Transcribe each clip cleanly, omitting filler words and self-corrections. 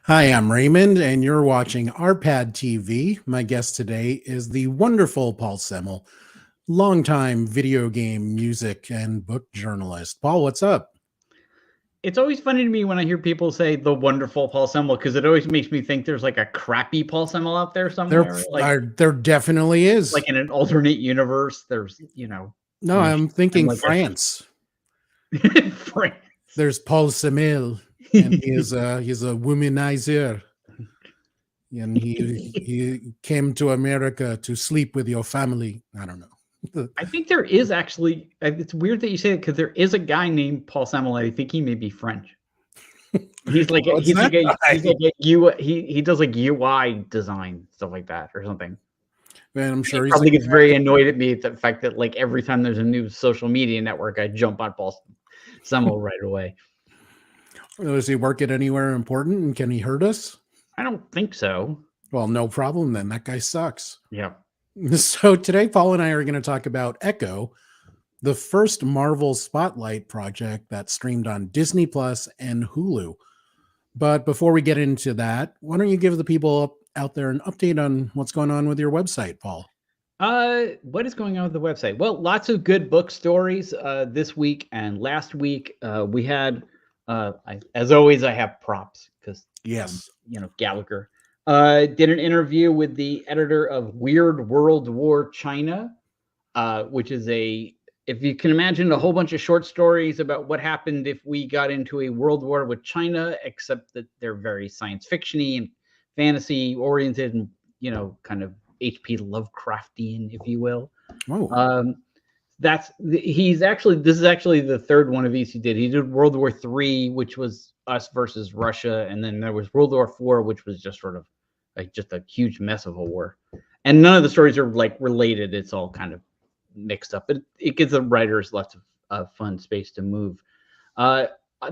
Hi, I'm Raymond, and you're watching RPadTV. My guest today is the wonderful Paul Semel, longtime video game, music, and book journalist. Paul, what's up? It's always funny to me when I hear people say the wonderful Paul Semel because it always makes me think there's like a crappy Paul Semel out there There, somewhere, like there definitely is. like in an alternate universe. There's No, I'm, I'm I'm thinking like France. a friend. There's Paul Semel, and he's a womanizer, and he came to America to sleep with your family. I don't know. I think there is actually. It's weird that you say it because there is a guy named Paul Semel. I think he may be French. He's like What's he's that like a guy? he's like a U. He does like UI design stuff like that or something. Man, I'm He sure he's probably gets a very annoyed at me at the fact that like every time there's a new social media network, I jump on Paul Semel right away. Does he work at anywhere important, and can he hurt us? I don't think so. Well, no problem then. That guy sucks. Yeah. So today, Paul and I are going to talk about Echo, the first Marvel Spotlight project that streamed on Disney Plus and Hulu. But before we get into that, why don't you give the people out there an update on what's going on with your website, Paul? What is going on with the website? Well, lots of good book stories this week and last week. We had, as always, I have props because Yes. Gallagher. Did an interview with the editor of Weird World War China, which is if you can imagine, a whole bunch of short stories about what happened if we got into a world war with China, except that they're very science fictiony and fantasy oriented and, kind of H.P. Lovecraftian, if you will. Oh, This is actually the third one of these he did. He did World War III, which was us versus Russia, and then there was World War IV, which was just sort of like just a huge mess of a war. And none of the stories are like related. It's all kind of mixed up, but it gives the writers lots of fun space to move.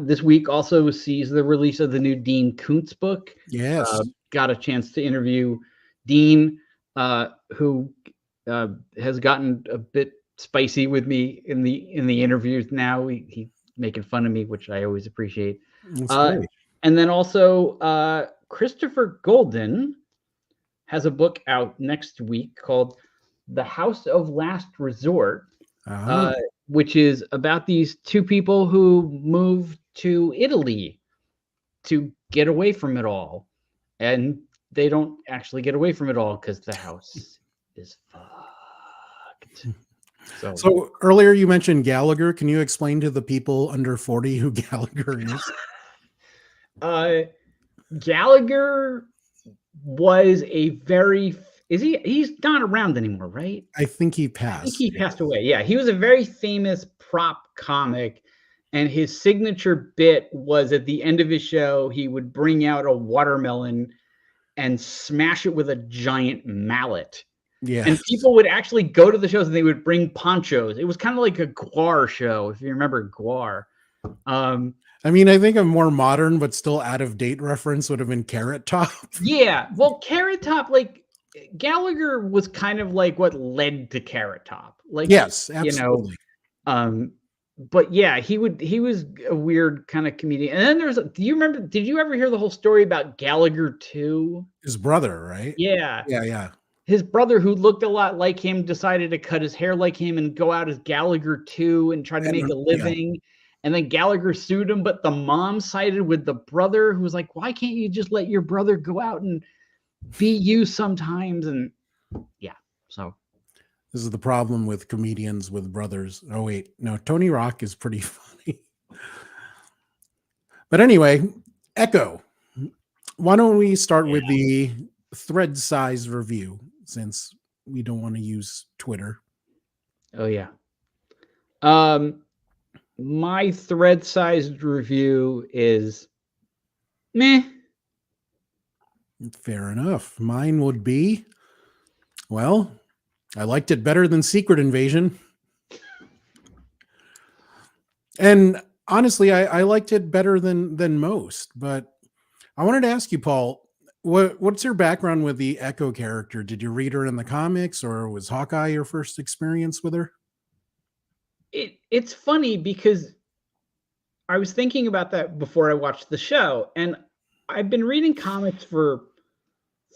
This week also sees the release of the new Dean Koontz book. yes. Got a chance to interview Dean, who has gotten a bit spicy with me in the interviews now. He's making fun of me, which I always appreciate. That's great. And then also Christopher Golden has a book out next week called The House of Last Resort, Uh-huh. which is about these two people who moved to Italy to get away from it all. And they don't actually get away from it all because the house is fucked. So earlier you mentioned Gallagher. Can you explain to the people under 40 who Gallagher is? Gallagher was he's not around anymore, right? I think he I think passed. he passed away. Yeah, he was a very famous prop comic, and his signature bit was at the end of his show, he would bring out a watermelon and smash it with a giant mallet. Yeah. And people would actually go to the shows and they would bring ponchos. It was kind of like a Guar show, if you remember Guar. I mean, I think a more modern but still out of date reference would have been Carrot Top. Yeah, well, Carrot Top, like Gallagher was kind of like what led to Carrot Top. Like, Yes, absolutely. But yeah, he was a weird kind of comedian. And then did you ever hear the whole story about Gallagher 2? His brother, right? Yeah. Yeah. His brother, who looked a lot like him, decided to cut his hair like him and go out as Gallagher 2 and try to make a living. And then Gallagher sued him, but the mom sided with the brother, who was like, why can't you just let your brother go out and be you sometimes? And yeah, so. This is the problem with comedians with brothers. Oh, wait. No, Tony Rock is pretty funny. But anyway, Echo. Why don't we start with the thread size review, since we don't want to use Twitter? Oh, yeah. My thread sized review is meh. Fair enough. Mine would be, well, I liked it better than Secret Invasion. And honestly, I liked it better than most. But I wanted to ask you, Paul, what's your background with the Echo character? Did you read her in the comics, or was Hawkeye your first experience with her? It's funny because I was thinking about that before I watched the show, and I've been reading comics for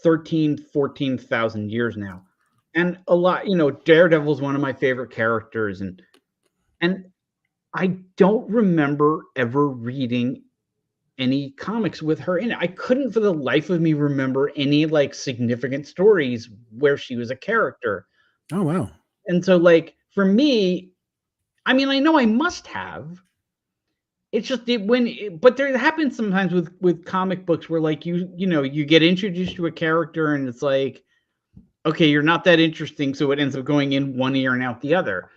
14,000 years now. And a lot, Daredevil is one of my favorite characters, and I don't remember ever reading any comics with her in it. I couldn't for the life of me remember any like significant stories where she was a character. Oh wow. And so like for me, I mean, I know I must have. It's just but there happens sometimes with comic books where like you get introduced to a character and it's like, okay, you're not that interesting, so it ends up going in one ear and out the other.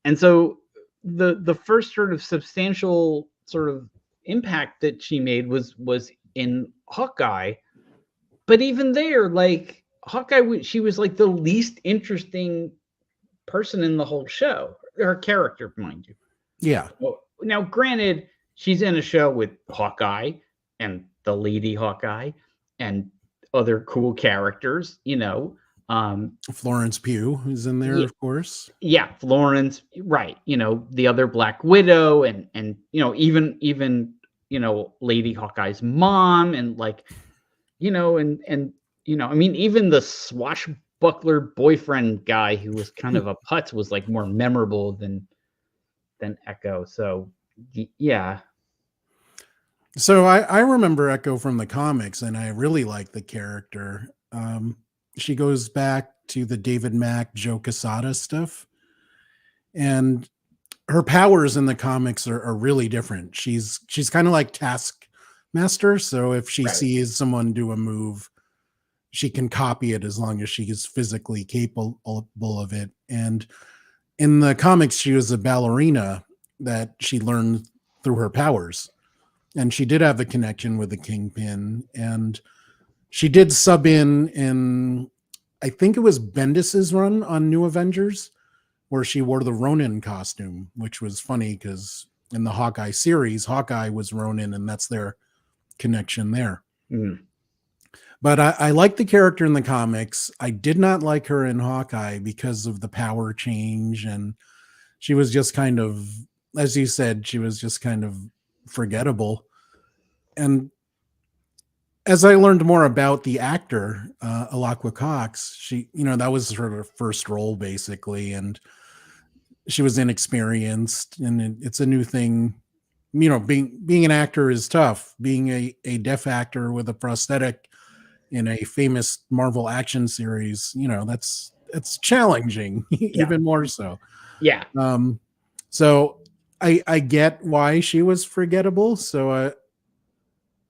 And so the first sort of substantial sort of impact that she made was in Hawkeye. But even there, like Hawkeye, she was like the least interesting person in the whole show. Her character, mind you. Yeah. Well, now, granted, she's in a show with Hawkeye and the lady Hawkeye and other cool characters, Florence Pugh is in there, yeah, of course. yeah, Florence, right? The other Black Widow, and even Lady Hawkeye's mom, and like, I mean, even the swashbuckler boyfriend guy who was kind of a putz was like more memorable than Echo. So yeah. So I remember Echo from the comics, and I really like the character. She goes back to the David Mack, Joe Quesada stuff, and her powers in the comics are really different. She's kind of like Taskmaster. So if she sees someone do a move, she can copy it as long as she is physically capable of it. And in the comics, she was a ballerina that she learned through her powers. And she did have the connection with the Kingpin. And she did sub in, I think it was Bendis's run on New Avengers, where she wore the Ronin costume, which was funny because in the Hawkeye series, Hawkeye was Ronin, and that's their connection there. Mm. But I like the character in the comics. I did not like her in Hawkeye because of the power change. And she was just kind of, as you said, she was just kind of forgettable. And as I learned more about the actor, Alaqua Cox, she, that was her first role basically. And she was inexperienced, and it's a new thing. Being an actor is tough. Being a deaf actor with a prosthetic in a famous Marvel action series, it's challenging, even more so. Yeah. So I get why she was forgettable. So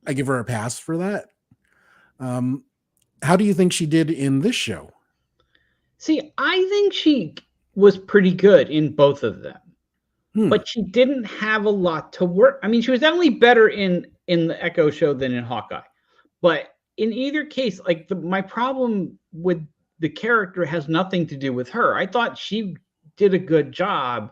I give her a pass for that. How do you think she did in this show? See, I think she was pretty good in both of them, but she didn't have a lot to work. I mean, she was definitely better in the Echo show than in Hawkeye, but in either case, like my problem with the character has nothing to do with her. I thought she did a good job.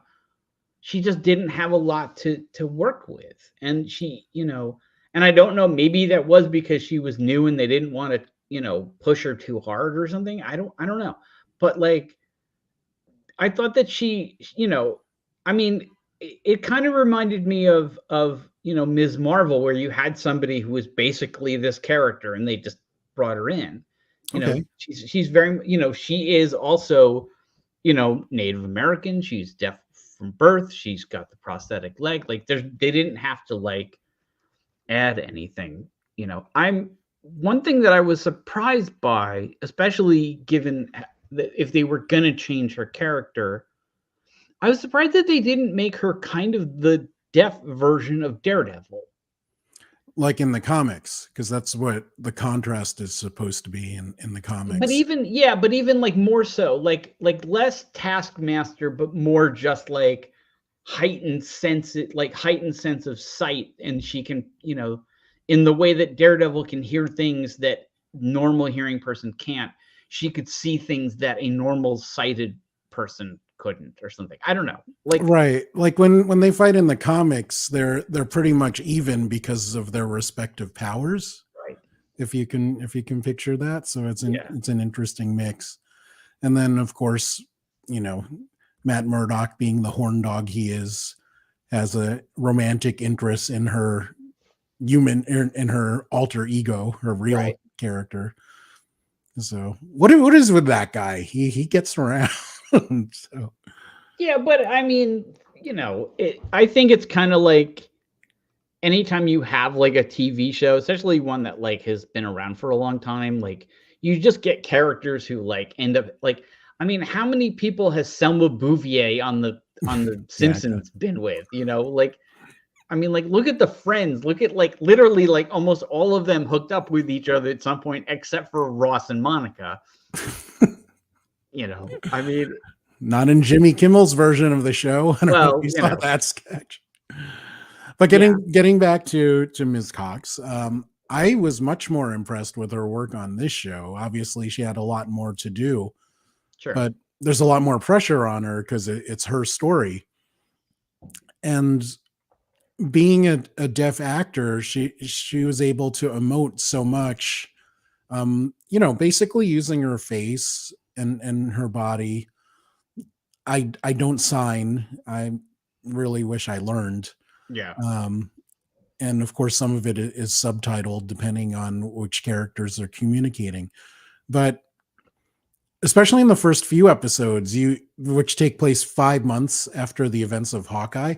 She just didn't have a lot to work with. And she, and I don't know, maybe that was because she was new and they didn't want to, push her too hard or something. I don't know. But like, I thought that she, I mean, it kind of reminded me of Ms. Marvel, where you had somebody who was basically this character and they just brought her in. She's very, she is also, Native American. She's deaf from birth. She's got the prosthetic leg. Like they didn't have to like add anything. One thing that I was surprised by, especially given that if they were going to change her character, I was surprised that they didn't make her kind of the deaf version of Daredevil. Like in the comics, because that's what the contrast is supposed to be in the comics. But even like more so, like less Taskmaster, but more just like heightened sense of sight. And she can, in the way that Daredevil can hear things that normal hearing person can't, she could see things that a normal sighted person couldn't, or something. I don't know. Like, right. Like when they fight in the comics, they're pretty much even because of their respective powers. Right. If you can picture that. So it's an interesting mix. And then of course, Matt Murdock, being the horn dog he is, has a romantic interest in her human in her alter ego, her real Right. character. So what is with that guy? He gets around. So Yeah, but I mean, I think it's kind of like anytime you have like a TV show, especially one that like has been around for a long time, like you just get characters who like end up like, I mean, how many people has Selma Bouvier on the yeah, I know. Simpsons been with? Like, I mean, like look at the Friends, look at like literally like almost all of them hooked up with each other at some point, except for Ross and Monica. I mean, Not in Jimmy Kimmel's version of the show. I don't know if well, you saw that sketch. But yeah, getting back to Ms. Cox, I was much more impressed with her work on this show. Obviously, she had a lot more to do, sure, but there's a lot more pressure on her because it's her story. And being a deaf actor, she was able to emote so much. Basically using her face and her body. I don't sign. I really wish I learned. yeah, Um, and of course, some of it is subtitled depending on which characters they're communicating. But especially in the first few episodes, which take place 5 months after the events of Hawkeye,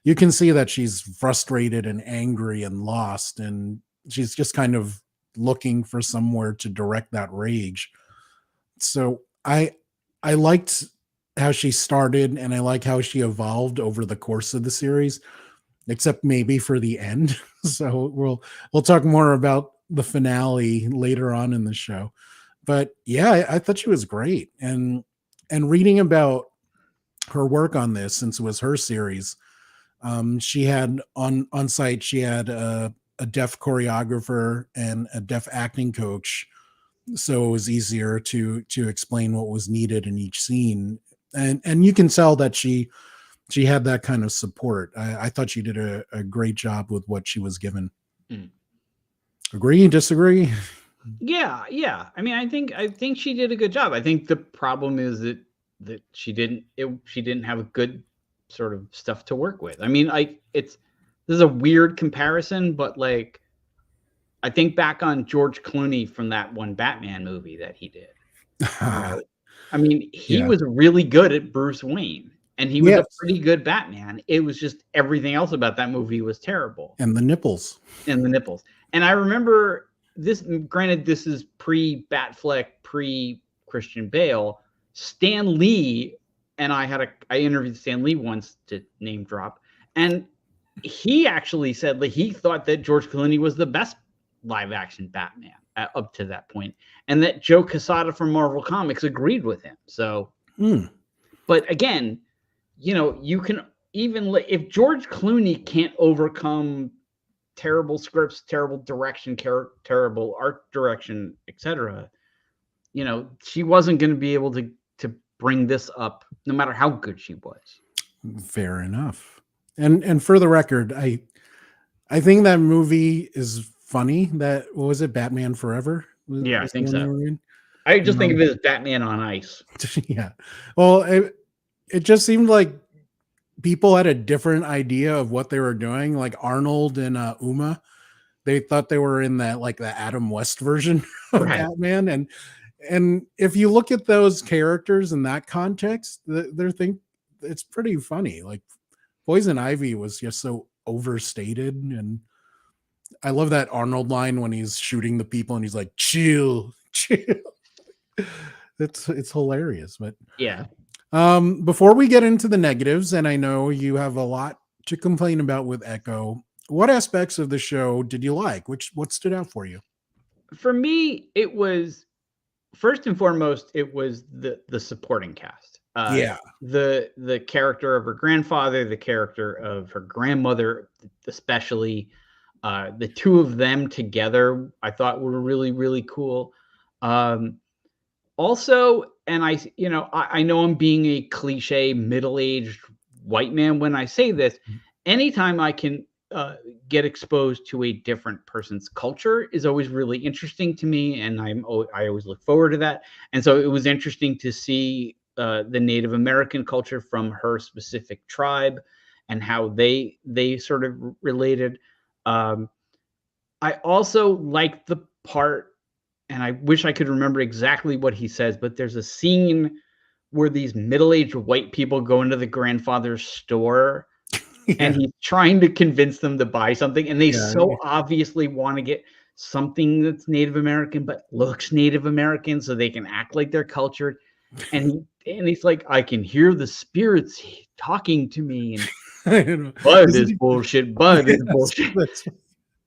you can see that she's frustrated and angry and lost, and she's just kind of looking for somewhere to direct that rage. So I liked how she started, and I like how she evolved over the course of the series, except maybe for the end. So we'll talk more about the finale later on in the show. But yeah, I thought she was great, and reading about her work on this, since it was her series, she had on site, she had a deaf choreographer and a deaf acting coach, so it was easier to explain what was needed in each scene, and you can tell that she had that kind of support. I thought she did a great job with what she was given. Mm. Agree? Disagree? yeah, yeah. I mean, I think she did a good job. I think the problem is that she didn't have good sort of stuff to work with. I mean, this is a weird comparison, but like I think back on George Clooney from that one Batman movie that he did. You know, I mean, he Yeah. was really good at Bruce Wayne, and he was a Yes. pretty good Batman. It was just everything else about that movie was terrible, And the nipples. and the nipples. And I remember this. Granted, this is pre Batfleck, pre Christian Bale. Stan Lee and I interviewed Stan Lee once to name drop, and he actually said that he thought that George Clooney was the best live action Batman up to that point, and that Joe Quesada from Marvel Comics agreed with him. So, but again, you can even if George Clooney can't overcome terrible scripts, terrible direction, terrible art direction, etc. She wasn't going to be able to bring this up, no matter how good she was. Fair enough. And for the record, I think that movie is funny. That what was it? Batman Forever? Yeah, I Was the think one they so. were in? I just think of it as Batman on ice. Yeah. Well, it just seemed like people had a different idea of what they were doing. Like Arnold and Uma, they thought they were in that like the Adam West version of Right. Batman, and if you look at those characters in that context, they're think it's pretty funny. Like Poison Ivy was just so overstated, and I love that Arnold line when he's shooting the people and he's like, "Chill, chill." It's hilarious. But Yeah. before we get into the negatives, and I know you have a lot to complain about with Echo, what aspects of the show did you like? What stood out for you? For me, it was first and foremost, it was the supporting cast. Yeah. The character of her grandfather, the character of her grandmother, especially the two of them together, I thought were really, really cool. Also, and I know I'm being a cliche middle-aged white man when I say this. Anytime I can get exposed to a different person's culture is always really interesting to me, and I always look forward to that. And so it was interesting to see the Native American culture from her specific tribe and how they sort of related. Um, I also like the part, and I wish I could remember exactly what he says, but there's a scene where these middle-aged white people go into the grandfather's store and Yeah, he's trying to convince them to buy something, and they yeah, so obviously want to get something that's Native American but looks Native American so they can act like they're cultured. And he's like, I can hear the spirits talking to me, and I don't know. bud Isn't is it? bullshit, bud is Yes, bullshit. that's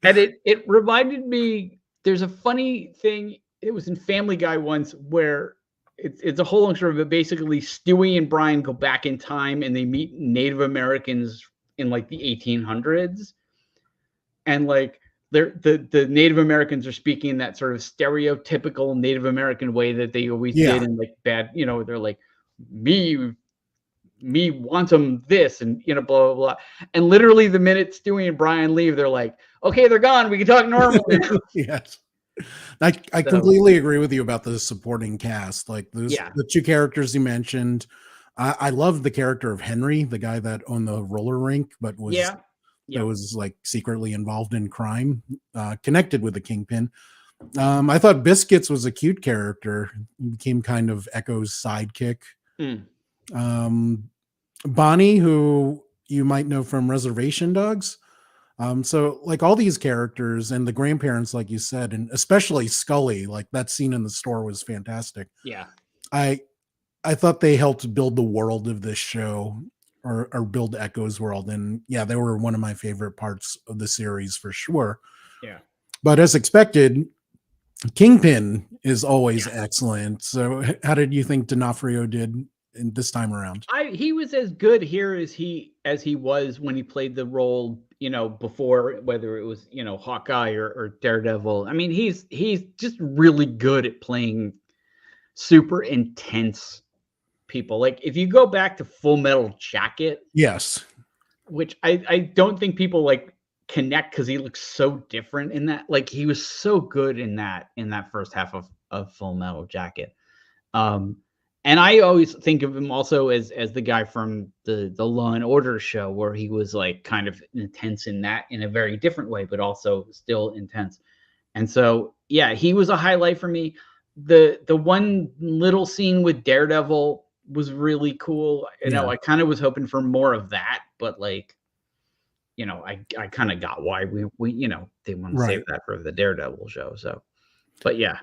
And it reminded me, there's a funny thing. It was in Family Guy once where it's a whole long story, but basically Stewie and Brian go back in time and they meet Native Americans in like the 1800s, and like the Native Americans are speaking in that sort of stereotypical Native American way that they always yeah. did, and like bad, they're like, me want them this, and blah blah blah. And literally the minute Stewie and Brian leave, they're like, okay, they're gone, we can talk normal now. Yes. I So completely agree with you about the supporting cast. Like those yeah, the two characters you mentioned. I love the character of Henry, the guy that owned the roller rink, but was yeah, that yep, was like secretly involved in crime, connected with the kingpin. I thought Biscuits was a cute character. He became kind of Echo's sidekick. mm, Um, Bonnie, who you might know from Reservation Dogs. So like all these characters and the grandparents, like you said, and especially Scully, like that scene in the store was fantastic. yeah. I I thought they helped build the world of this show or build Echo's world. And yeah, they were one of my favorite parts of the series for sure. Yeah. But as expected, Kingpin is always Yeah. excellent. So how did you think D'Onofrio did in this time around? He was as good here as he was when he played the role, before, whether it was, Hawkeye or Daredevil. I mean, he's just really good at playing super intense people. Like if you go back to Full Metal Jacket, Yes. which I don't think people like connect because he looks so different in that. Like he was so good in that first half of Full Metal Jacket. Um, and I always think of him also as the guy from the Law and Order show, where he was like kind of intense in that in a very different way, but also still intense. And so yeah, he was a highlight for me. The one little scene with Daredevil was really cool. Yeah. I kind of was hoping for more of that, but like, I kind of got why we they want to save Right. that for the Daredevil show. So, but yeah,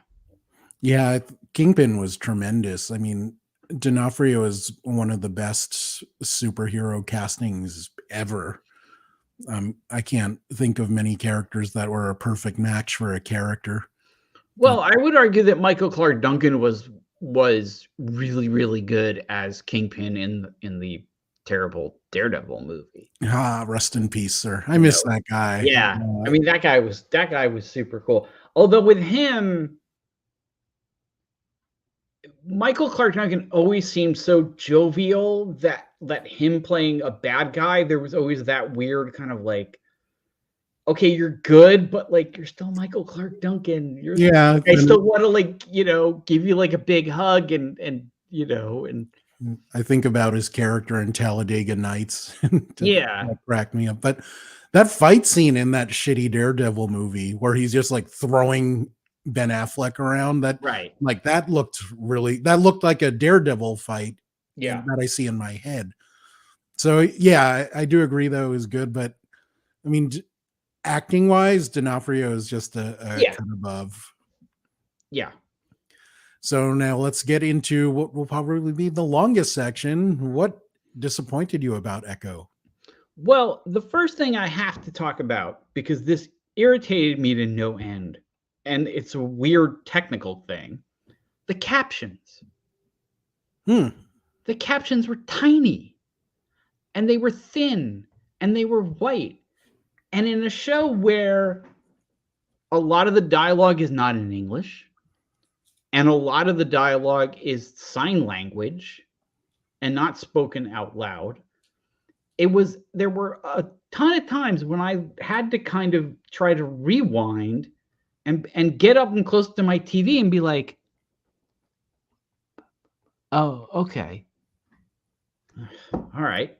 Yeah. Kingpin was tremendous. I mean, D'Onofrio is one of the best superhero castings ever. I can't think of many characters that were a perfect match for a character. Uh, well, I would argue that Michael Clark Duncan was really really good as Kingpin in the terrible Daredevil movie. Rest in peace, sir. I You miss know, that guy. yeah. I mean, that guy was super cool. Although with him, Michael Clark Duncan always seemed so jovial that him playing a bad guy, there was always that weird kind of like, okay, you're good, but like you're still Michael Clark Duncan. Yeah, I and still want to like, give you like a big hug and I think about his character in Talladega Nights. yeah, That cracked me up. But that fight scene in that shitty Daredevil movie where he's just like throwing Ben Affleck around, right. that looked like a Daredevil fight Yeah. that I see in my head. So yeah, I do agree though is good, but I mean acting wise, D'Onofrio is just a Yeah. cut above. Yeah. So now let's get into what will probably be the longest section. What disappointed you about Echo? Well, the first thing I have to talk about, because this irritated me to no end, and it's a weird technical thing, the captions. Hmm. The captions were tiny, and they were thin, and they were white. And in a show where a lot of the dialogue is not in English, and a lot of the dialogue is sign language and not spoken out loud, there were a ton of times when I had to kind of try to rewind and get up and close to my TV and be like, oh, okay. All right.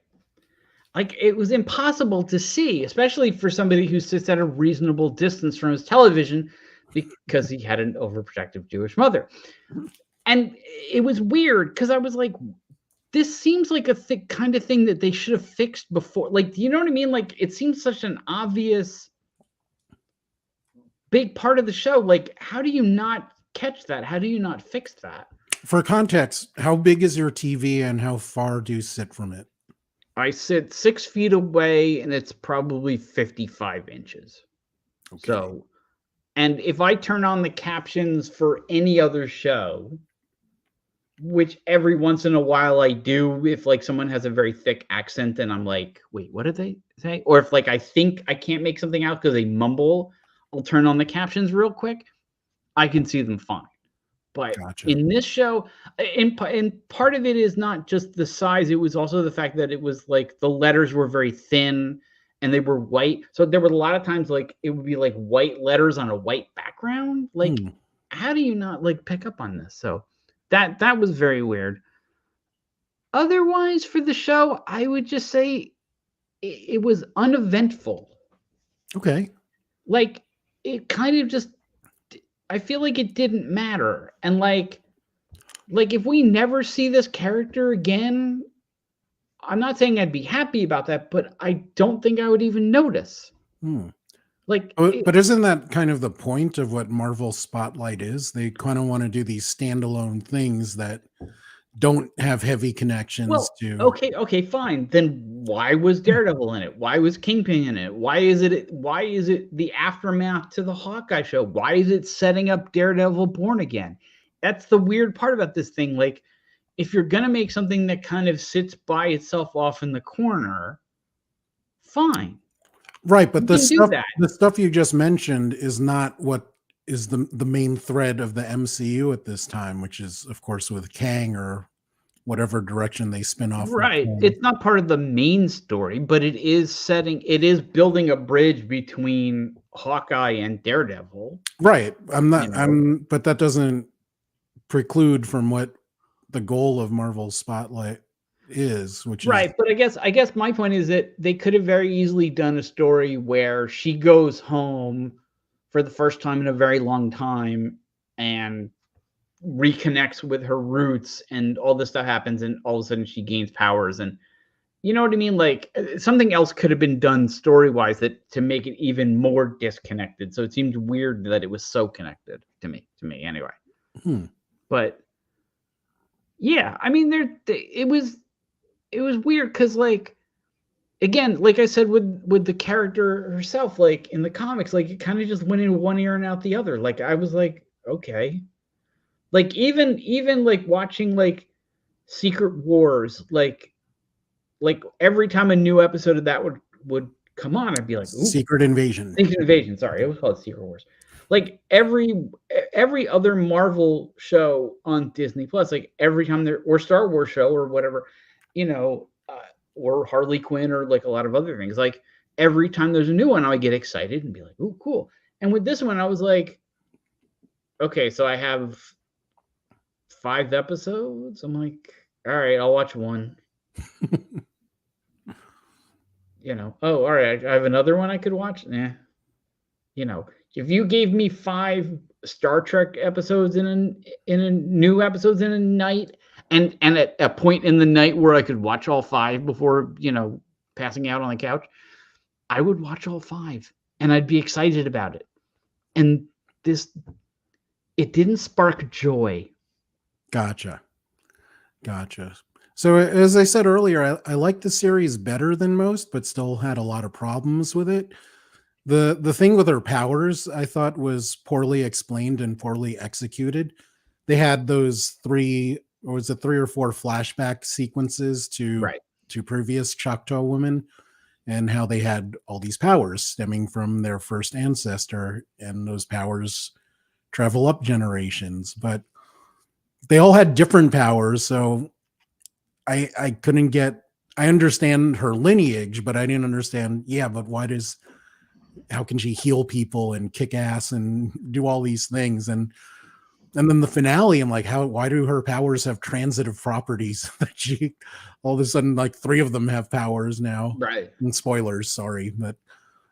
like it was impossible to see, especially for somebody who sits at a reasonable distance from his television because he had an overprotective Jewish mother. And it was weird because I was like, this seems like a kind of thing that they should have fixed before. Like, you know what I mean? Like, it seems such an obvious big part of the show. Like, how do you not catch that? How do you not fix that? For context, how big is your TV and how far do you sit from it? I sit 6 feet away and it's probably 55 inches. Okay. So, and if I turn on the captions for any other show, which every once in a while I do, if like someone has a very thick accent and I'm like, wait, what did they say? Or if like I think I can't make something out because they mumble, I'll turn on the captions real quick. I can see them fine. But Gotcha. in this show, and part of it is not just the size, it was also the fact that it was like the letters were very thin and they were white. So there were a lot of times like it would be like white letters on a white background. Like, how do you not like pick up on this? So that was very weird. Otherwise, for the show, I would just say it was uneventful. Okay. Like, it kind of just, I feel like it didn't matter. And like if we never see this character again, I'm not saying I'd be happy about that, but I don't think I would even notice. Like, but isn't that kind of the point of what Marvel Spotlight is? They kind of want to do these standalone things that don't have heavy connections to. Okay, fine. Then why was Daredevil in it? Why was Kingpin in it? Why is it the aftermath to the Hawkeye show? Why is it setting up Daredevil Born Again? That's the weird part about this thing. Like, if you're gonna make something that kind of sits by itself off in the corner, fine. Right, but the stuff you just mentioned is not what is the main thread of the MCU at this time, which is, of course, with Kang or whatever direction they spin off. Right. It's not part of the main story, but it is building a bridge between Hawkeye and Daredevil. Right. But that doesn't preclude from what the goal of Marvel Spotlight is, which right. But I guess my point is that they could have very easily done a story where she goes home for the first time in a very long time and reconnects with her roots and all this stuff happens and all of a sudden she gains powers, and you know what I mean? Like, something else could have been done story-wise that to make it even more disconnected. So it seemed weird that it was so connected to me anyway. But yeah, I mean, it was weird because, like, again, like I said with the character herself, like in the comics, like it kind of just went in one ear and out the other. Like, I was like, okay. Like, even like watching like Secret Wars, like every time a new episode of that would come on, I'd be like, ooh. Secret Invasion. Sorry, it was called Secret Wars. Like every other Marvel show on Disney Plus, like every time or Star Wars show or whatever, or Harley Quinn or like a lot of other things, like every time there's a new one, I get excited and be like, ooh, cool. And with this one, I was like, okay, so I have 5 episodes. I'm like, all right, I'll watch one. Oh, all right, I have another one I could watch. If you gave me 5 Star Trek episodes in a new episodes in a night, and at a point in the night where I could watch all 5 before passing out on the couch, I would watch all 5 and I'd be excited about it. And it didn't spark joy. Gotcha. So as I said earlier, I like the series better than most, but still had a lot of problems with it. The thing with her powers, I thought, was poorly explained and poorly executed. They had those 3 or 4 flashback sequences to previous Choctaw women and how they had all these powers stemming from their first ancestor, and those powers travel up generations, but they all had different powers. So I couldn't get, I understand her lineage, but I didn't understand, but how can she heal people and kick ass and do all these things? And And then the finale, I'm like, why do her powers have transitive properties? That she all of a sudden, like 3 of them have powers now. Right. And spoilers, sorry, but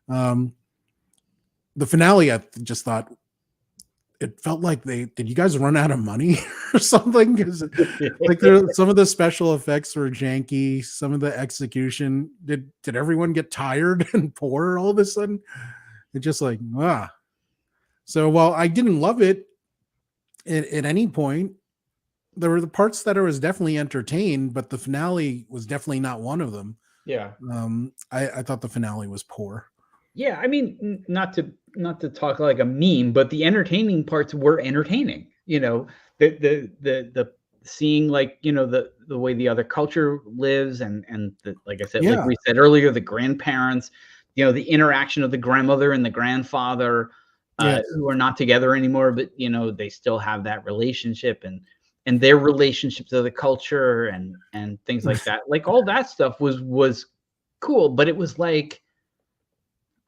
the finale, I just thought it felt like did you guys run out of money or something? Because like some of the special effects were janky, some of the execution. Did everyone get tired and poor all of a sudden? It's just like So while I didn't love it at any point, there were the parts that I was definitely entertained, but the finale was definitely not one of them. Yeah. I thought the finale was poor. Yeah, I mean, not to talk like a meme, but the entertaining parts were entertaining. The seeing, like, the way the other culture lives, and like I said, like we said earlier, the grandparents, the interaction of the grandmother and the grandfather, who are not together anymore, but they still have that relationship, and their relationship to the culture and things like that. Like, all that stuff was cool, but it was like,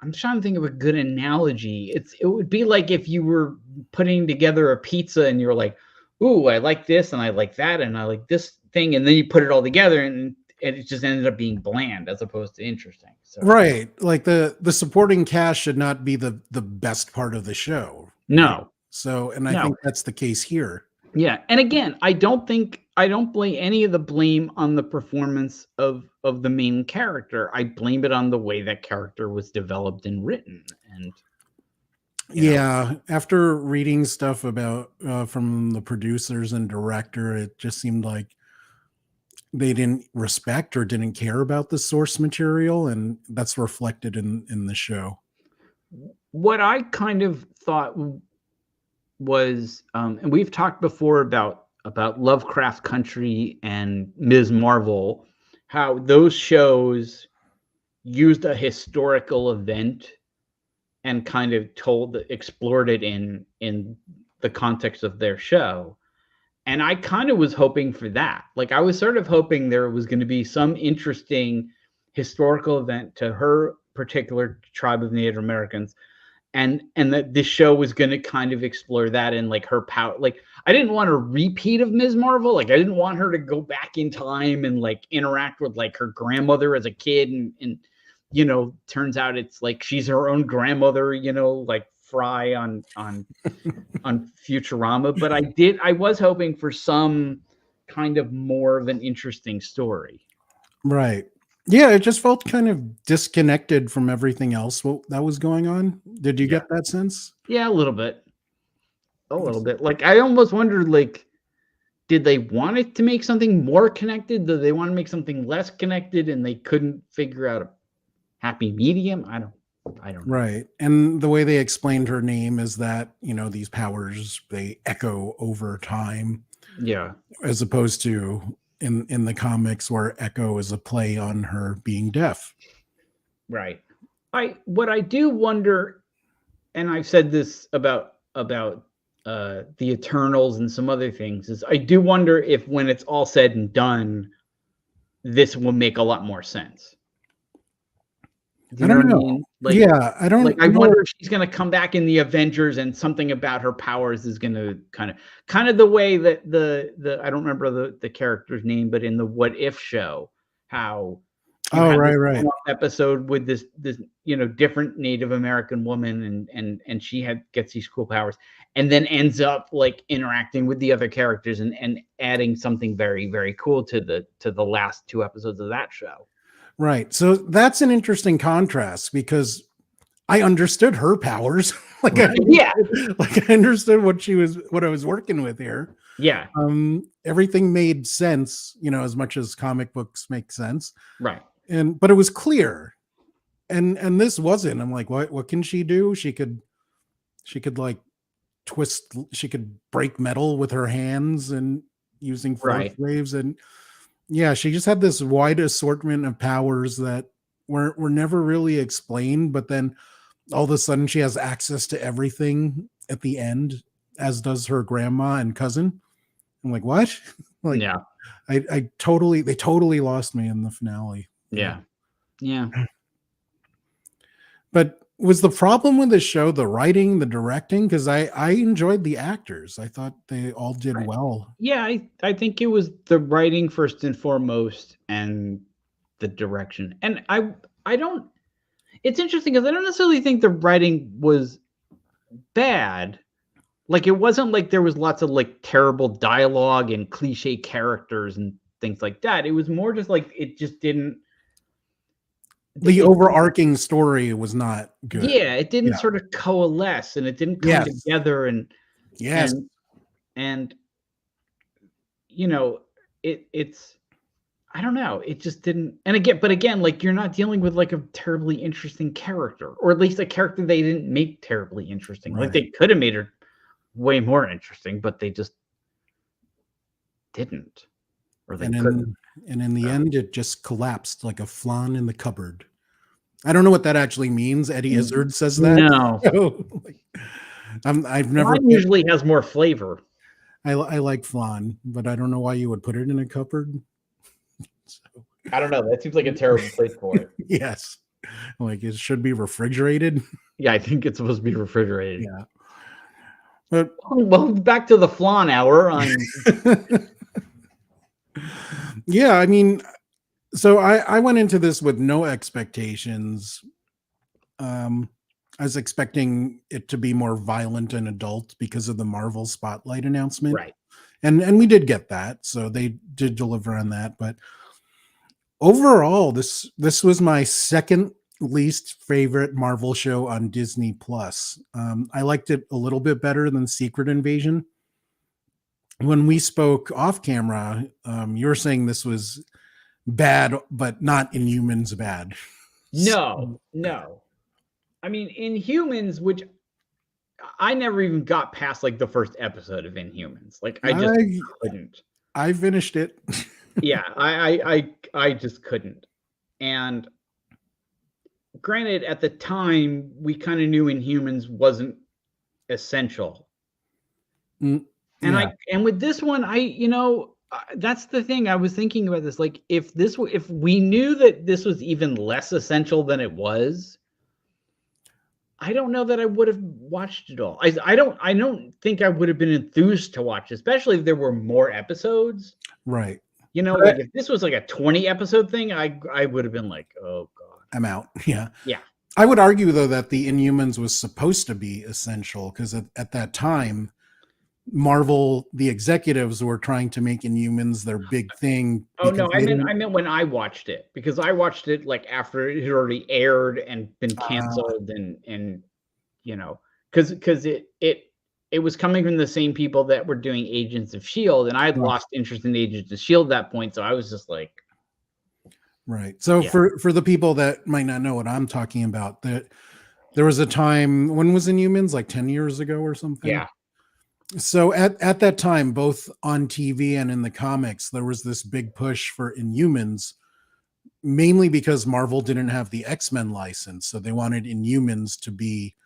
I'm trying to think of a good analogy. It would be like if you were putting together a pizza and you're like, ooh, I like this and I like that and I like this thing, and then you put it all together and it just ended up being bland as opposed to interesting. So, right, like the supporting cast should not be the best part of the show. No. Right? So, and I think that's the case here. Yeah, and again, I don't blame any of the blame on the performance of the main character. I blame it on the way that character was developed and written. And after reading stuff about from the producers and director, it just seemed like they didn't respect or didn't care about the source material, and that's reflected in the show. What I kind of thought was, and we've talked before about Lovecraft Country and Ms. Marvel, how those shows used a historical event and kind of explored it in the context of their show. And I kind of was hoping for that. Like, I was sort of hoping there was going to be some interesting historical event to her particular tribe of Native Americans, and that this show was going to kind of explore that and like her power. Like, I didn't want a repeat of Ms. Marvel. Like, I didn't want her to go back in time and like interact with like her grandmother as a kid, and turns out it's like she's her own grandmother, like Fry on Futurama. But I was hoping for some kind of more of an interesting story. Right. Yeah, it just felt kind of disconnected from everything else that was going on. Did you get that sense? Yeah, a little bit. Like, I almost wondered, like, did they want it to make something more connected? Did they want to make something less connected and they couldn't figure out a happy medium? I don't know. Right. And the way they explained her name is that, these powers, they echo over time. Yeah. As opposed to in the comics where echo is a play on her being deaf. Right. What I do wonder, and I've said this about the Eternals and some other things, is I do wonder if when it's all said and done, this will make a lot more sense. I don't know. Like, I don't. Like, I wonder if she's going to come back in the Avengers and something about her powers is going to kind of the way that the I don't remember the character's name, but in the What If show, how right episode with this different Native American woman, and she gets these cool powers, and then ends up like interacting with the other characters and adding something very, very cool to the last 2 episodes of that show. Right. So that's an interesting contrast because I understood her powers. Like, I understood what I was working with here. Yeah. Everything made sense, as much as comic books make sense. Right. But it was clear. And this wasn't. I'm like, what can she do? She could like twist, she could break metal with her hands and using force waves, and yeah, she just had this wide assortment of powers that were never really explained, but then all of a sudden she has access to everything at the end, as does her grandma and cousin. I'm like, what? Like, yeah, they totally lost me in the finale. Yeah. But Was the problem with the show the writing, the directing? Because I enjoyed the actors. I thought they all did Right. well. Yeah, I think it was the writing first and foremost, and the direction. And I don't. It's interesting because I don't necessarily think the writing was bad. Like, it wasn't like there was lots of like terrible dialogue and cliche characters and things like that. It was more just like it just didn't. The It overarching story was not good. Yeah, it didn't Yeah. sort of coalesce and it didn't come Yes. together Yes. and and you know it's I don't know. It just didn't. And again, like you're not dealing with like a terribly interesting character, or at least a character they didn't make terribly interesting. Like Right. they could have made her way more interesting, but they just didn't, or they And couldn't. in the So, end, it just collapsed like a flan in the cupboard. I don't know what that actually means. Eddie Izzard says that. no, So, like, I've never. mine usually has more flavor. I like flan, but I don't know why you would put it in a cupboard. So, I don't know. That seems like a terrible place for it. yes, like it should be refrigerated. Yeah, I think it's supposed to be refrigerated. Yeah, but Well, back to the flan hour on. yeah, I mean, so I went into this with no expectations. I was expecting it to be more violent and adult because of the Marvel Spotlight announcement. Right. And we did get that. So they did deliver on that. But overall, this was my second least favorite Marvel show on Disney Plus. I liked it a little bit better than Secret Invasion. When we spoke off camera, you were saying this was bad, but not Inhumans bad. No. I mean, Inhumans, which I never even got past like the first episode of Inhumans. Like I just couldn't. I finished it. Yeah, I just couldn't. And granted, at the time, we kind of knew Inhumans wasn't essential. Mm, And yeah. and with this one, that's the thing. I was thinking about this. Like, if we knew that this was even less essential than it was, I don't know that I would have watched it all. I don't think I would have been enthused to watch, especially if there were more episodes. Right. Like if this was like a 20 episode thing, I would have been like, oh God. I'm out. Yeah. Yeah. I would argue though that the Inhumans was supposed to be essential because at that time, Marvel, the executives were trying to make Inhumans their big thing. Oh no, I meant when I watched it, because I watched it like after it had already aired and been canceled, and because it was coming from the same people that were doing Agents of Shield, and I had lost interest in Agents of Shield at that point, so I was just like, right. So yeah. for the people that might not know what I'm talking about, that there was a time when was Inhumans, like 10 years ago or something. Yeah. So at that time, both on TV and in the comics, there was this big push for Inhumans, mainly because Marvel didn't have the X-Men license. So they wanted Inhumans to be,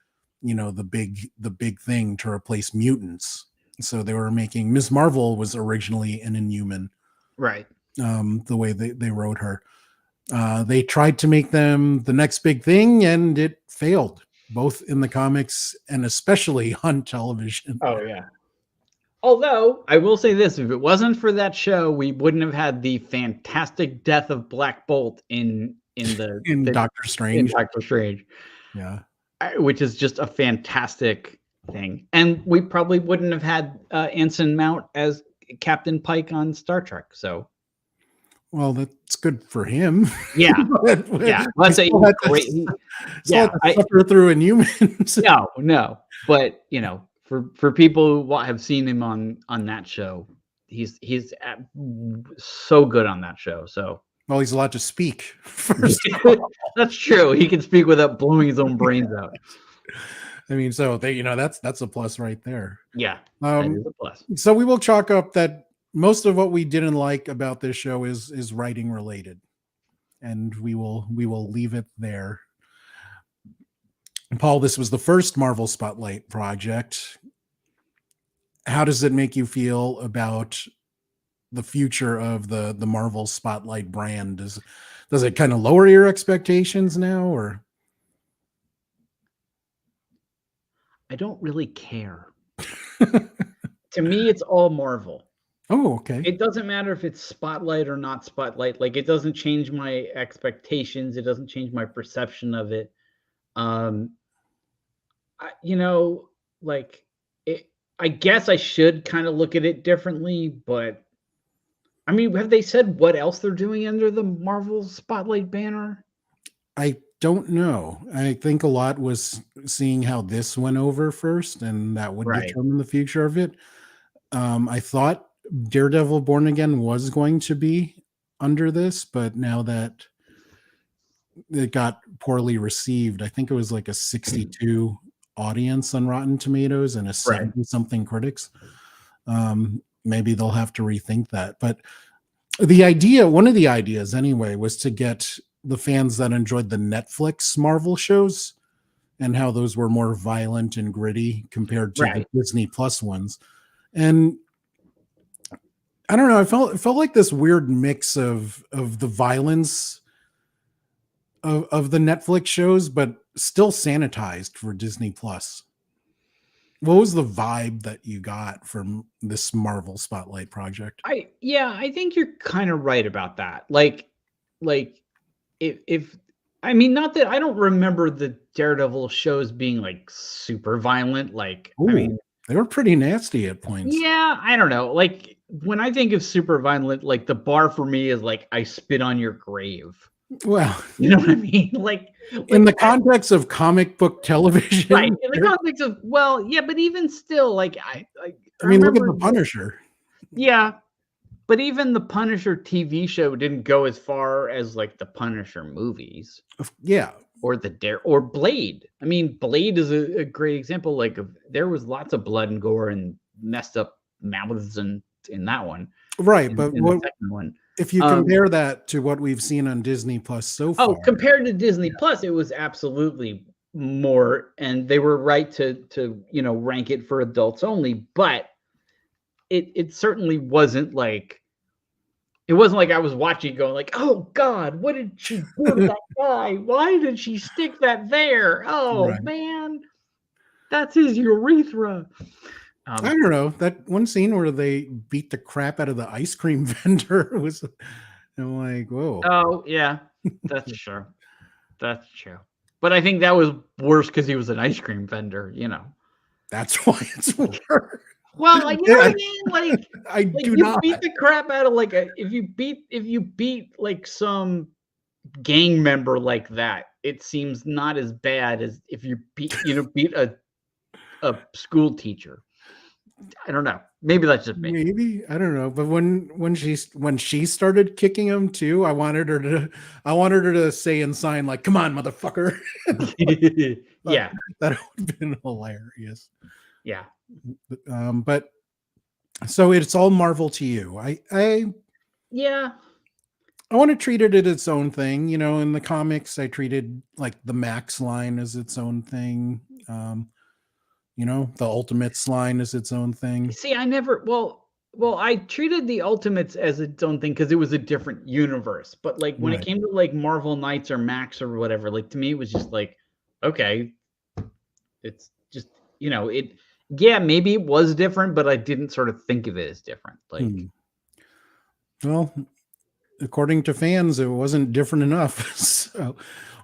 the big thing to replace mutants. So they were making Ms. Marvel was originally an Inhuman. Right. The way they wrote her. They tried to make them the next big thing and it failed, both in the comics and especially on television. Oh yeah. Although I will say this, if it wasn't for that show, we wouldn't have had the fantastic death of Black Bolt in Doctor Strange. In Doctor Strange. Yeah. Which is just a fantastic thing. And we probably wouldn't have had Anson Mount as Captain Pike on Star Trek. So, well, that's good for him. Yeah. Yeah. Let's say great. Yeah. Suffer through Inhumans. No. But, for people who have seen him on that show, he's so good on that show. So, well, he's allowed to speak first. That's true. He can speak without blowing his own brains out. I mean, so that's a plus right there. Yeah, that is a plus. So we will chalk up that most of what we didn't like about this show is writing related, and we will leave it there. Paul, this was the first Marvel Spotlight project. How does it make you feel about the future of the Marvel Spotlight brand? Does it kind of lower your expectations now, or? I don't really care. To me, it's all Marvel. Oh, okay. It doesn't matter if it's Spotlight or not Spotlight. Like, it doesn't change my expectations. It doesn't change my perception of it. Um, you know, like it. I guess I should kind of look at it differently, but I mean, have they said what else they're doing under the Marvel Spotlight banner? I don't know. I think a lot was seeing how this went over first, and that would Right. determine the future of it. I thought Daredevil Born Again was going to be under this, but now that it got poorly received, I think it was like a 62 audience on Rotten Tomatoes and a Right. 70 something critics. Maybe they'll have to rethink that. But the idea, one of the ideas anyway, was to get the fans that enjoyed the Netflix Marvel shows and how those were more violent and gritty compared to the Right. Disney Plus ones. And I don't know, it felt like this weird mix of the violence of the Netflix shows, but still sanitized for Disney Plus. What was the vibe that you got from this Marvel Spotlight project? I think you're kind of right about that. Like if I mean, not that I don't remember the Daredevil shows being like super violent. Like, I Ooh, mean, they were pretty nasty at points. yeah, I don't know. Like when I think of super violent, like the bar for me is like I spit on your grave. Well, You know what I mean? in the I, context of comic book right television, in the context of, well, yeah, but even still, I I mean, look at remember, the Punisher. yeah, but even the Punisher TV show didn't go as far as like the Punisher movies Yeah, or or Blade. I mean, Blade is a great example. Like, there was lots of blood and gore and messed up mouths in that one, right. But in the what second one. if you compare that to what we've seen on Disney Plus so Oh, far? compared to Disney Yeah, Plus, it was absolutely more, and they were right to rank it for adults only. But it certainly wasn't like, it wasn't like I was watching going like, "Oh God, what did she do to that guy? Why did she stick that there? Oh right. man, that's his urethra." I don't know. That one scene where they beat the crap out of the ice cream vendor was, I'm like, whoa. Oh yeah, that's true. That's true. But I think that was worse because he was an ice cream vendor. That's why it's worse. Well, like, you know what Yeah, I mean? I Like do you not. beat the crap out of like if you beat like some gang member like that, it seems not as bad as if you beat a school teacher. I don't know. Maybe that's just me. Maybe I don't know, but when she started kicking him too, I wanted her to say and sign like, "Come on, motherfucker." But Yeah. that would have been hilarious. Yeah. But so it's all Marvel to you. Yeah. I want to treat it as its own thing. You know, in the comics, I treated like the Max line as its own thing. You know, the Ultimates line is its own thing. See, I never I treated the Ultimates as its own thing because it was a different universe. But like when it Right. came to like Marvel Knights or Max or whatever, like to me it was just like, okay, it's just, it, yeah, maybe it was different, but I didn't sort of think of it as different. Like, Hmm. Well, according to fans, it wasn't different enough. So,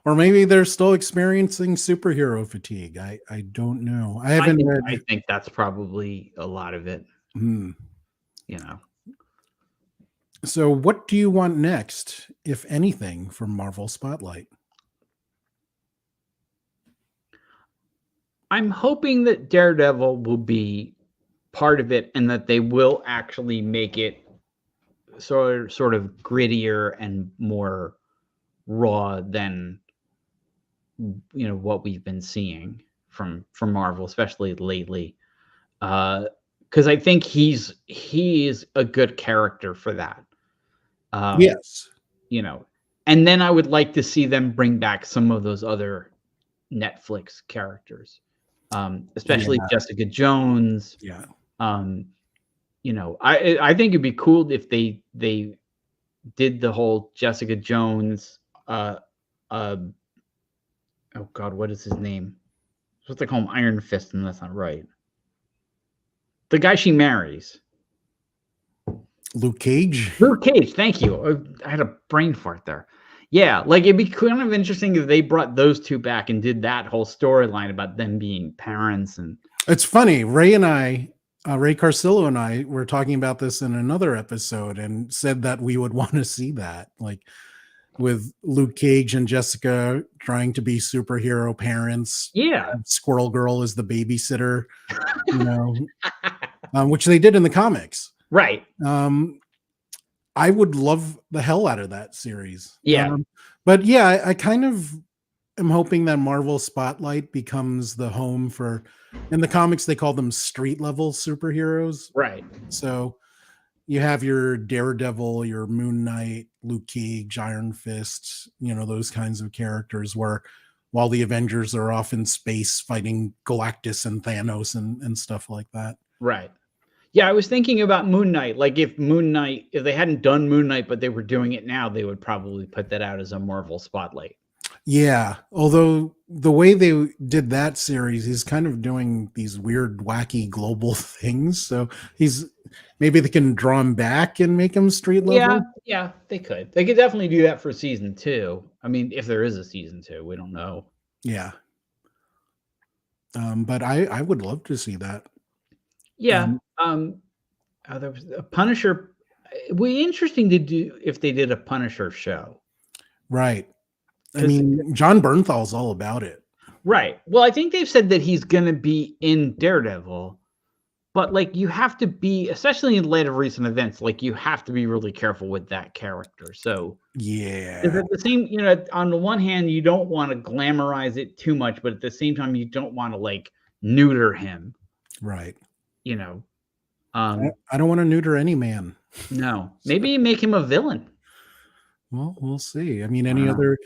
or maybe they're still experiencing superhero fatigue. I don't know. I haven't I read. think that's probably a lot of it, Hmm. you know. So, what do you want next, if anything, from Marvel Spotlight? I'm hoping that Daredevil will be part of it and that they will actually make it sort of grittier and more raw than what we've been seeing from Marvel, especially lately. Because I think he is a good character for that. Um, Yes. you know, and then I would like to see them bring back some of those other Netflix characters, especially Yeah. Jessica Jones. Yeah. Um, I think it'd be cool if they did the whole Jessica Jones. Uh, oh God, what is his name? what they call him, Iron Fist, and that's not right. The guy she marries. Luke Cage. Luke Cage, thank you. I had a brain fart there. Yeah, like it'd be kind of interesting if they brought those two back and did that whole storyline about them being parents. And It's funny. Ray Carcillo and I were talking about this in another episode and said that we would want to see that, like with Luke Cage and Jessica trying to be superhero parents. yeah, Squirrel Girl is the babysitter, you know, which they did in the comics. right. I would love the hell out of that series. Yeah. But yeah, I kind of am hoping that Marvel Spotlight becomes the home for, in the comics, they call them street level superheroes. Right. So you have your Daredevil, your Moon Knight, Luke Cage, Iron Fist, you know, those kinds of characters where while the Avengers are off in space fighting Galactus and Thanos and stuff like that. Right. Yeah, I was thinking about Moon Knight. Like if they hadn't done Moon Knight, but they were doing it now, they would probably put that out as a Marvel Spotlight. Yeah, although the way they did that series, he's kind of doing these weird, wacky global things. So maybe they can draw him back and make him street level. Yeah, they could. They could definitely do that for season 2. I mean, if there is a season 2, we don't know. Yeah. But I would love to see that. Yeah. There was a Punisher. It would be interesting to do if they did a Punisher show. Right. I mean, John Bernthal's all about it. Right. Well, I think they've said that he's going to be in Daredevil, but like you have to be, especially in light of recent events, like you have to be really careful with that character. So yeah, at the same, you know, on the one hand, you don't want to glamorize it too much, but at the same time, you don't want to like neuter him. Right. You know, I don't want to neuter any man. No, maybe make him a villain. Well, we'll see. I mean, any other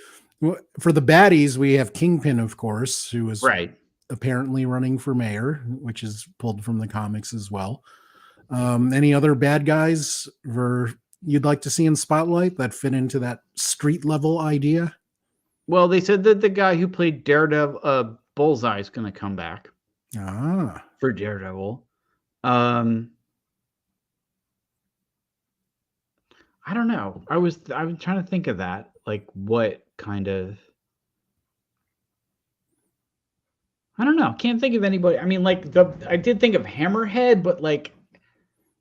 for the baddies, we have Kingpin, of course, who is apparently running for mayor, which is pulled from the comics as well. Any other bad guys you'd like to see in Spotlight that fit into that street level idea? Well, they said that the guy who played Daredevil, Bullseye, is going to come back. For Daredevil. I don't know. I was trying to think of that. Like what kind of, I don't know. Can't think of anybody. I mean, like I did think of Hammerhead, but like,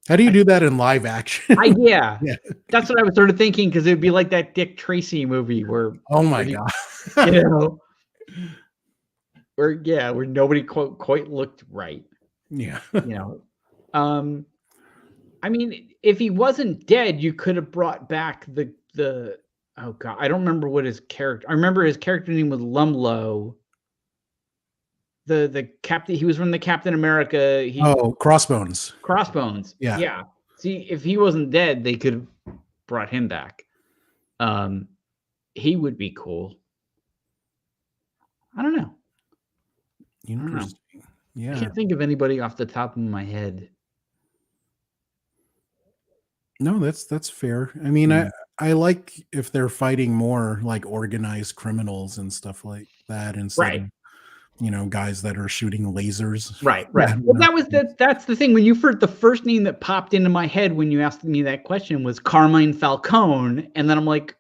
how do you do that in live action? Yeah, that's what I was sort of thinking, because it would be like that Dick Tracy movie where, oh my god, you know, where nobody quite looked right. Yeah, you know, I mean, if he wasn't dead, you could have brought back the oh god, I don't remember what his character. I remember his character name was Lumlow. The captain. He was from the Captain America. Crossbones. Crossbones. Yeah. See, if he wasn't dead, they could have brought him back. He would be cool. I don't know. Interesting. Yeah. I can't think of anybody off the top of my head. No, that's fair. I mean, I like if they're fighting more like organized criminals and stuff like that instead of, you know, guys that are shooting lasers. Right. Well, that's the thing. When the first name that popped into my head when you asked me that question was Carmine Falcone, and then I'm like,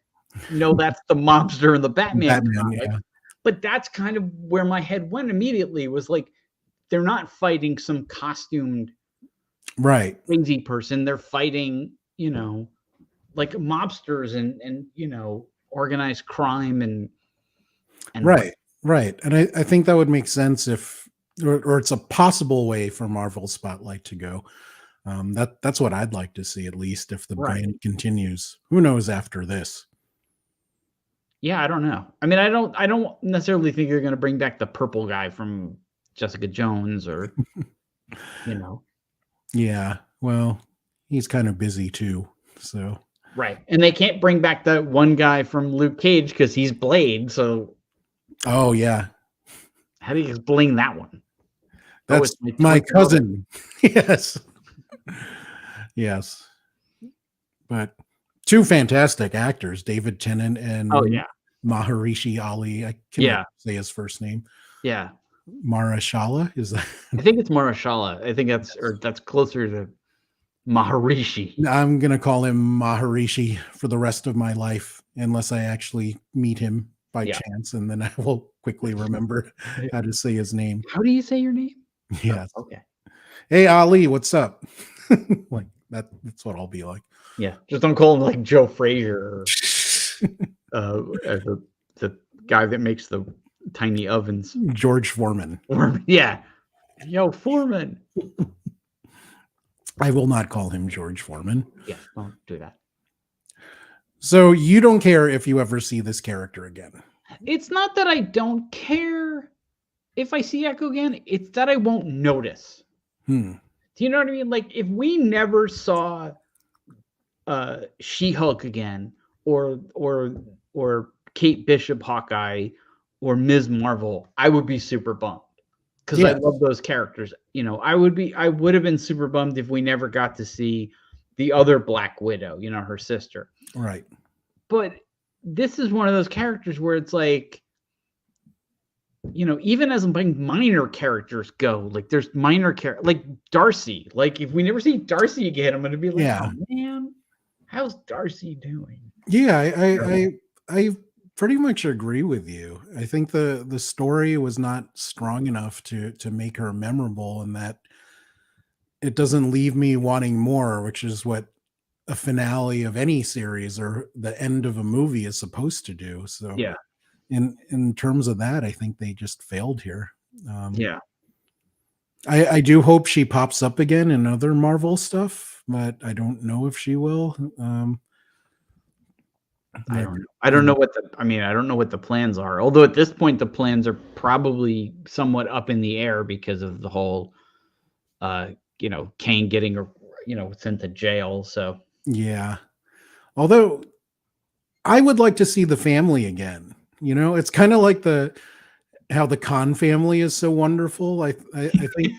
no, that's the mobster in the Batman comic. Yeah. But that's kind of where my head went immediately. Was like, they're not fighting some costumed crazy person. They're fighting, you know, like mobsters and you know, organized crime and right. And I think that would make sense if it's a possible way for Marvel Spotlight to go. That's what I'd like to see, at least if the brand continues. Who knows after this? Yeah, I don't know. I mean, I don't necessarily think they're going to bring back the purple guy from Jessica Jones or, you know. Yeah, well, he's kind of busy too, so. Right, and they can't bring back that one guy from Luke Cage because he's Blade, so. Oh, yeah. How do you explain that one? That's my cousin. Yes. Yes. But two fantastic actors, David Tennant and Maharishi Ali. I can't say his first name. Yeah. Marashala? Is that? I think it's Marashala. I think that's closer to Maharishi. I'm gonna call him Maharishi for the rest of my life, unless I actually meet him by Yeah. chance, and then I will quickly remember how to say his name. How do you say your name? Yes. Oh, okay. Hey Ali, what's up? Like that's what I'll be like. Yeah. Just don't call him like Joe Frazier or the guy that makes the tiny ovens. George Foreman. Yeah. Yo, Foreman. I will not call him George Foreman. Yeah, don't do that. So you don't care if you ever see this character again? It's not that I don't care if I see Echo again. It's that I won't notice. Do you know what I mean? Like if we never saw She-Hulk again, or Kate Bishop Hawkeye, or Ms. Marvel, I would be super bummed because I love those characters. You know, I would have been super bummed if we never got to see the other Black Widow, you know, her sister. Right. But this is one of those characters where it's like, you know, even as minor characters go, like there's minor like Darcy. Like if we never see Darcy again, I'm going to be like, oh man, how's Darcy doing? Yeah, I pretty much agree with you. I think the story was not strong enough to make her memorable, and that it doesn't leave me wanting more, which is what a finale of any series or the end of a movie is supposed to do. So yeah, in terms of that, I think they just failed here. Yeah. I do hope she pops up again in other Marvel stuff, but I don't know if she will. I don't know. I don't know what the plans are. Although at this point, the plans are probably somewhat up in the air because of the whole, you know, Kane getting, you know, sent to jail. So yeah. Although I would like to see the family again. You know, it's kind of like how the Khan family is so wonderful. I think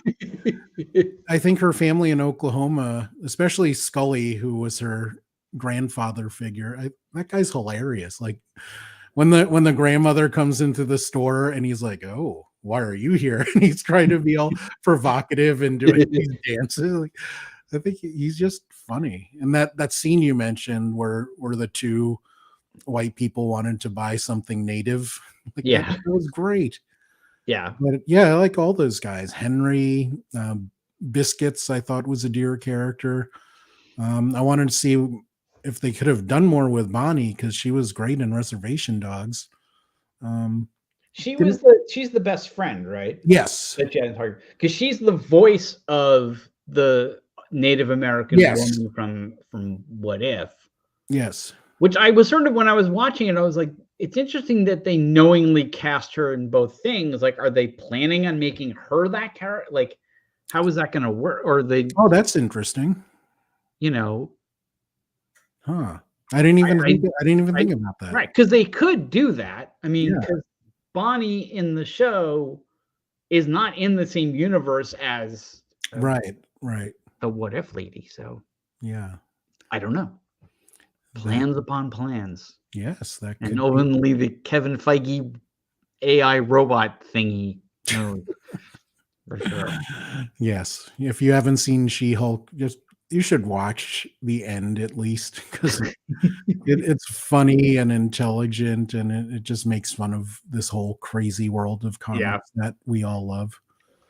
I think her family in Oklahoma, especially Scully, who was her grandfather figure, that guy's hilarious. Like when the grandmother comes into the store and he's like, "Oh, why are you here?" and he's trying to be all provocative and doing these dances. Like, I think he's just funny. And that scene you mentioned where the two white people wanted to buy something native, like that was great. Yeah. But yeah, I like all those guys. Henry, Biscuits, I thought was a dear character. I wanted to see if they could have done more with Bonnie, because she was great in Reservation Dogs. She's the best friend, right? Yes. Because she's the voice of the Native American woman from What If. Yes. Which I was sort of, when I was watching it, I was like, it's interesting that they knowingly cast her in both things. Like, are they planning on making her that character? Like, how is that going to work? Or they? Oh, that's interesting. You know, huh? I didn't even think about that. Right, because they could do that. I mean, because Bonnie in the show is not in the same universe as right the What If lady. So yeah, I don't know. Plans upon plans. Yes, that could and only the Kevin Feige AI robot thingy knows. For sure. Yes, if you haven't seen She-Hulk, you should watch the end at least, because it's funny and intelligent, and it just makes fun of this whole crazy world of comics that we all love.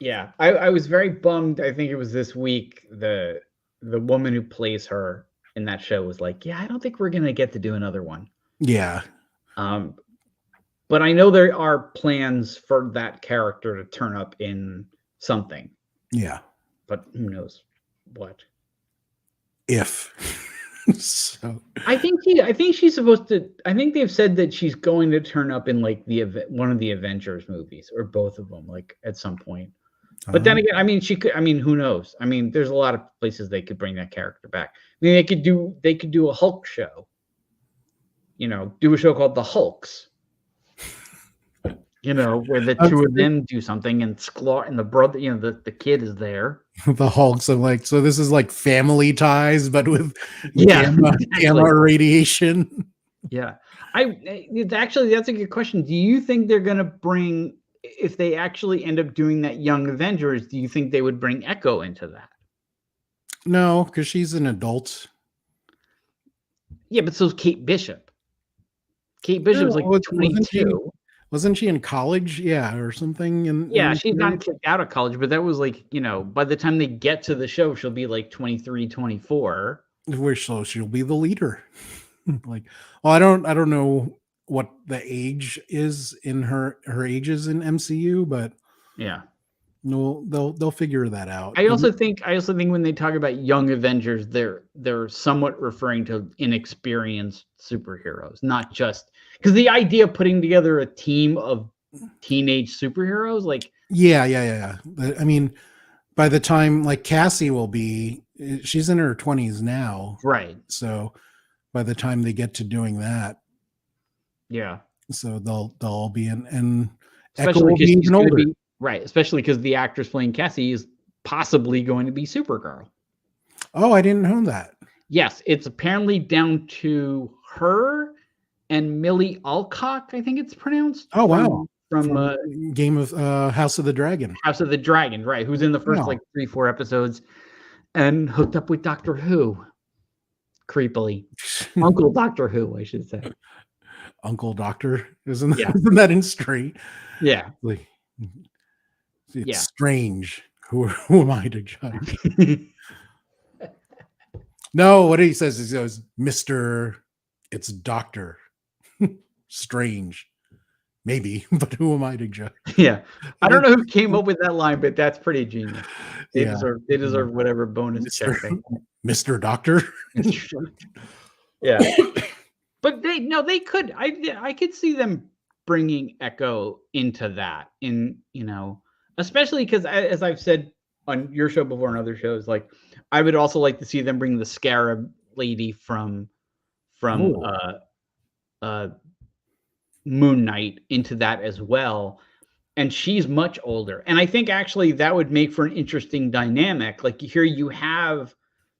Yeah, I was very bummed. I think it was this week. The woman who plays her in that show was like, "Yeah, I don't think we're gonna get to do another one." Yeah. But I know there are plans for that character to turn up in something. Yeah. But who knows what? If so, I think she's supposed to. I think they've said that she's going to turn up in like one of the Avengers movies, or both of them, like at some point. But then again, I mean, she could. I mean, who knows? I mean, there's a lot of places they could bring that character back. I mean, they could do a Hulk show. You know, do a show called The Hulks. You know, where the two of them do something, and Sklar and the brother, you know, the kid is there. The Hulks are like, so this is like Family Ties, but with gamma radiation. Yeah, actually, that's a good question. Do you think they're gonna bring if they actually end up doing that Young Avengers, do you think they would bring Echo into that? No, because she's an adult. Yeah, but so's Kate Bishop. Kate Bishop's like Wasn't 22. wasn't she in college? Yeah, or something. Yeah, she's not kicked out of college, but that was like, by the time they get to the show, she'll be like 23, 24. So she'll be the leader. Like, well, I don't know what the age is in her ages in MCU, but Yeah. no, they'll figure that out. I also think when they talk about Young Avengers, they're somewhat referring to inexperienced superheroes, not just because the idea of putting together a team of teenage superheroes, like yeah. I mean, by the time like Cassie will be, she's in her 20s now, right? So by the time they get to doing that, yeah. So they'll all be in, and Especially Echo will be even older. Right, especially because the actress playing Cassie is possibly going to be Supergirl. Oh, I didn't know that. Yes, it's apparently down to her and Millie Alcock, I think it's pronounced. Oh, wow. From Game of House of the Dragon. House of the Dragon, right? Who's in the first like 3-4 episodes, and hooked up with Doctor Who. Creepily, Uncle Doctor Who, I should say. Uncle Doctor, isn't that in Straight? Yeah, like it's strange. Who am I to judge? No, what he says is, he goes, Mr. It's Doctor Strange. Maybe, but who am I to judge? Yeah. I don't know who came up with that line, but that's pretty genius. They Yeah. deserve whatever bonus check. Mr. Doctor. Yeah. But they could. I could see them bringing Echo into that, especially because, as I've said on your show before and other shows, like I would also like to see them bring the Scarab lady from Moon Knight into that as well. And she's much older. And I think actually that would make for an interesting dynamic. Like here you have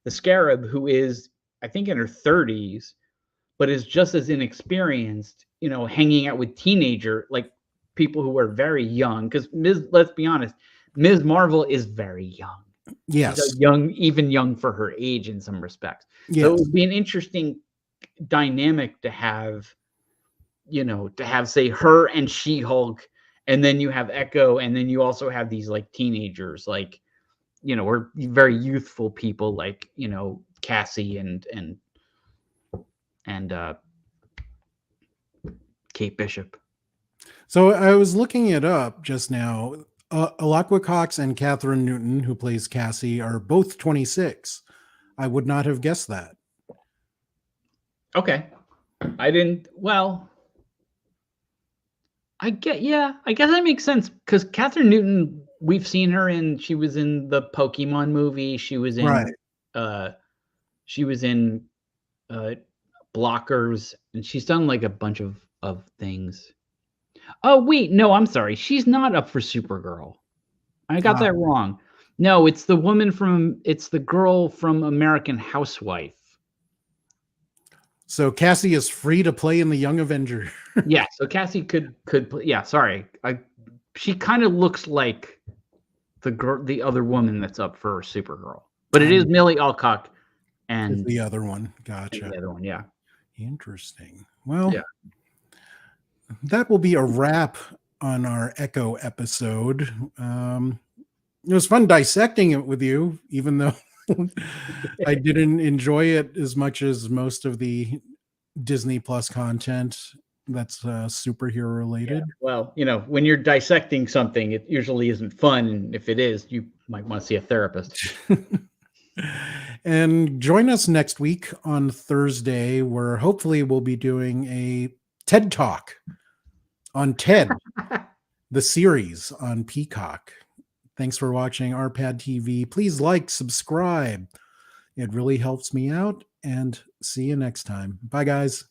the Scarab, who is, I think, in her 30s, but is just as inexperienced, hanging out with like people who are very young. Because let's be honest, Ms. Marvel is very young. Yes. She's even young for her age in some respects. Yes. So it would be an interesting dynamic to have, say her and She-Hulk, and then you have Echo, and then you also have these like teenagers, like, or very youthful people like, Cassie and Kate Bishop. So I was looking it up just now. Alakwa Cox and Catherine Newton, who plays Cassie, are both 26. I would not have guessed that. Okay. I didn't. Well, I guess that makes sense because Catherine Newton, we've seen her she was in the Pokemon movie. She was in, Blockers, and she's done like a bunch of things. Oh, wait, no, I'm sorry. She's not up for Supergirl. I got that wrong. No, it's the girl from American Housewife. So Cassie is free to play in the Young Avenger. Yeah, so Cassie could play. Yeah, sorry. She kind of looks like the other woman that's up for Supergirl. But it is Millie Alcock and the other one. Gotcha. The other one, yeah. Interesting. Well, that will be a wrap on our Echo episode. It was fun dissecting it with you, even though I didn't enjoy it as much as most of the Disney Plus content that's superhero related. Yeah. Well, when you're dissecting something, it usually isn't fun. And if it is, you might want to see a therapist. And join us next week on Thursday, where hopefully we'll be doing a TED Talk on Ted, the series on Peacock. Thanks for watching RPadTV. Please like, subscribe. It really helps me out. And see you next time. Bye, guys.